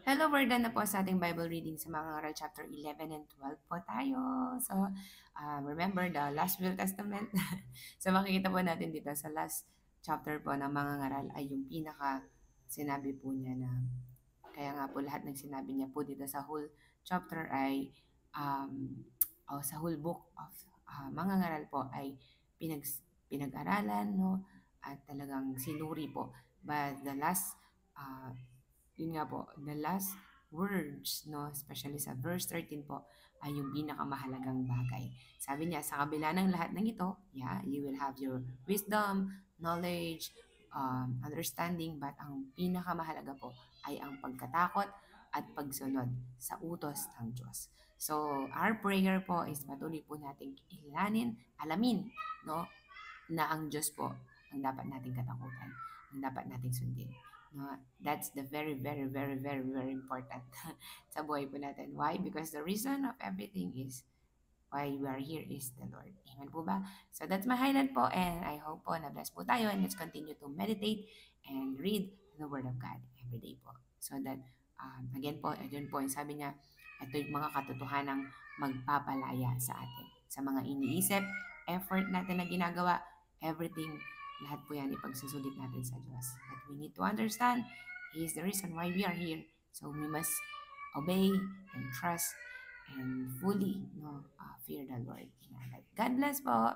Hello, we're done na po sa ating Bible reading sa mga ngaral chapter 11 and 12 po tayo. So, remember the last Will Testament? So, makikita po natin dito sa last chapter po ng mga ngaral ay yung pinaka sinabi po niya na kaya nga po lahat ng sinabi niya po dito sa whole chapter ay sa whole book of mga ngaral po ay pinag-aralan, no? At talagang sinuri po. But the last uh, yun nga po, the last words, no, especially sa verse 13 po, ay yung pinakamahalagang bagay. Sabi niya, sa kabila ng lahat ng ito, yeah, you will have your wisdom, knowledge, understanding, but ang pinakamahalaga po ay ang pagkatakot at pagsunod sa utos ng Diyos. So, our prayer po is patuloy po nating alamin, no, na ang Diyos po ang dapat nating katakutan, ang dapat nating sundin. No, that's the very, very, very, very, very important sa buhay po natin. Why? Because the reason of everything is why we are here is the Lord. Amen po ba? So that's my highlight po and I hope po na bless po tayo and let's continue to meditate and read the Word of God every day po. So that, again po, yun po yung sabi niya, ito yung mga katotohanang magpapalaya sa atin. Sa mga iniisip, effort natin na ginagawa, everything, lahat po yan ipagsusulit natin sa Diyos. But we need to understand, He is the reason why we are here. So we must obey and trust and fully fear the Lord. God bless po.